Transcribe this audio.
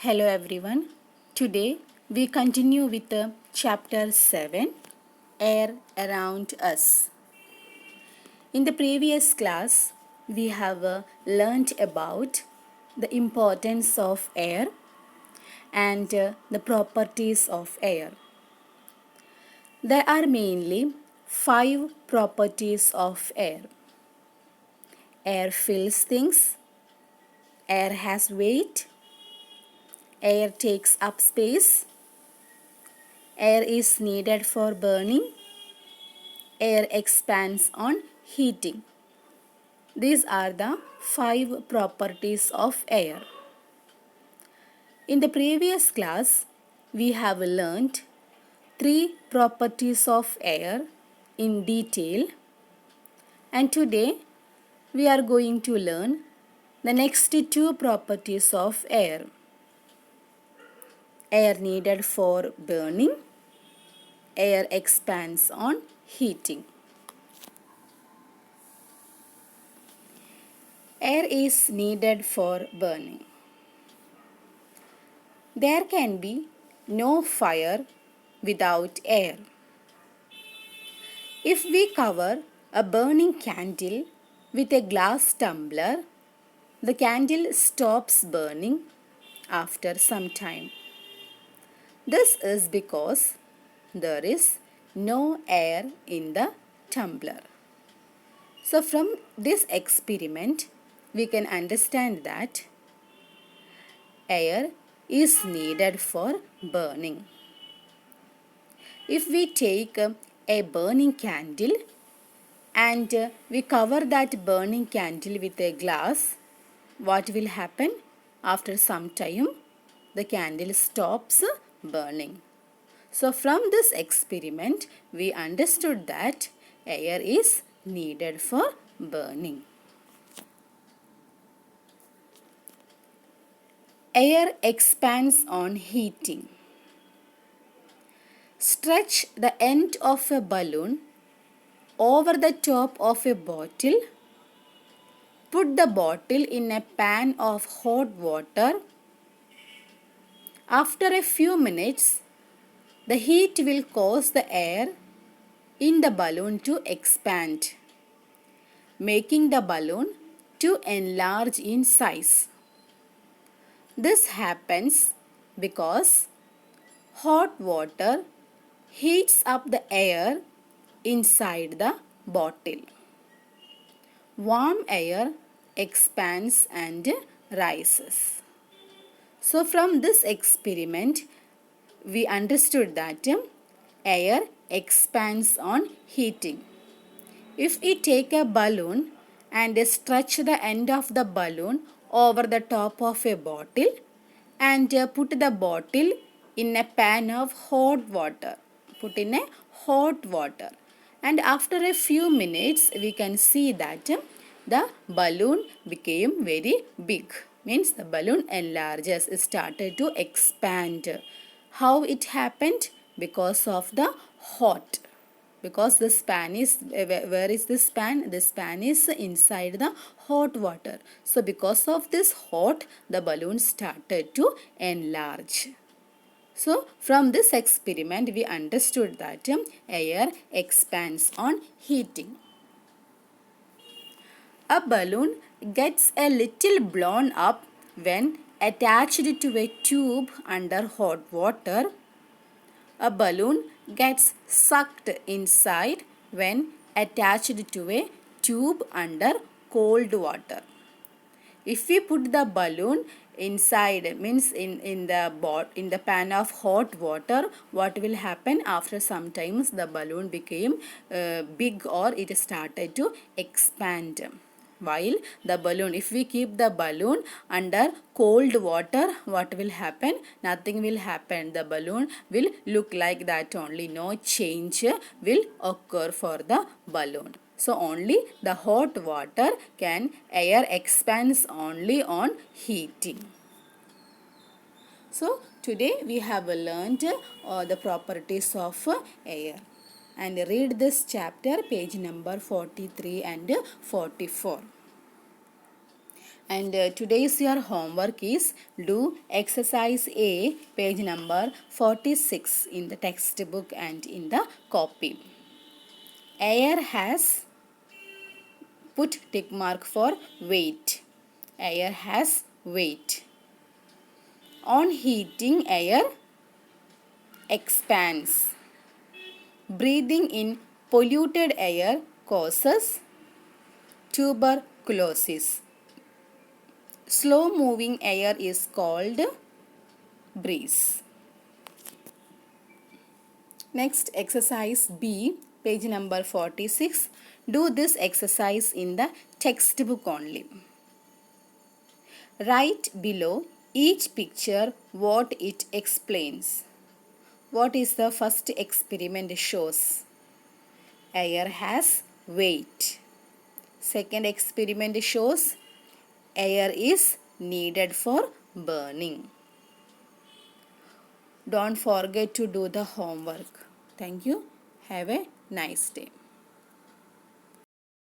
Hello everyone. Today we continue with chapter 7, Air Around Us. In the previous class, we have learnt about the importance of air and the properties of air. There are mainly 5 properties of air. Air fills things, air has weight, air takes up space, air is needed for burning, air expands on heating. These are the 5 properties of air. In the previous class, we have learnt 3 properties of air in detail, and today we are going to learn the next 2 properties of air. Air needed for burning, air expands on heating. Air is needed for burning. There can be no fire without air. If we cover a burning candle with a glass tumbler, the candle stops burning after some time. This is because there is no air in the tumbler. So from this experiment, we can understand that air is needed for burning. If we take a burning candle and we cover that burning candle with a glass, what will happen? After some time, the candle stops burning. So from this experiment, we understood that air is needed for burning. Air expands on heating. Stretch the end of a balloon over the top of a bottle. Put the bottle in a pan of hot water. After a few minutes, the heat will cause the air in the balloon to expand, making the balloon to enlarge in size. This happens because hot water heats up the air inside the bottle. Warm air expands and rises. So from this experiment, we understood that air expands on heating. If we take a balloon and stretch the end of the balloon over the top of a bottle and put the bottle in a pan of hot water, and after a few minutes we can see that the balloon became very big, means the balloon enlarges, started to expand. How it happened? Because of the hot. Because the span is, where is this span? The span is inside the hot water. So because of this hot, the balloon started to enlarge. So from this experiment, we understood that air expands on heating. A balloon gets a little blown up when attached to a tube under hot water. A balloon gets sucked inside when attached to a tube under cold water. If we put the balloon inside, means in the pan of hot water, what will happen? After some times the balloon became big, or it started to expand. While the balloon, if we keep the balloon under cold water, what will happen? Nothing will happen. The balloon will look like that only. No change will occur for the balloon. So only the hot water can, air expands only on heating. So today we have learned the properties of air. And read this chapter, page number 43 and 44. And today's your homework is do exercise A, page number 46 in the textbook and in the copy. Air has, put tick mark for weight. Air has weight. On heating, air expands. Breathing in polluted air causes tuberculosis. Slow moving air is called breeze. Next, exercise B, page number 46. Do this exercise in the textbook only. Write below each picture what it explains. What is the first experiment shows? Air has weight. Second experiment shows air is needed for burning. Don't forget to do the homework. Thank you. Have a nice day.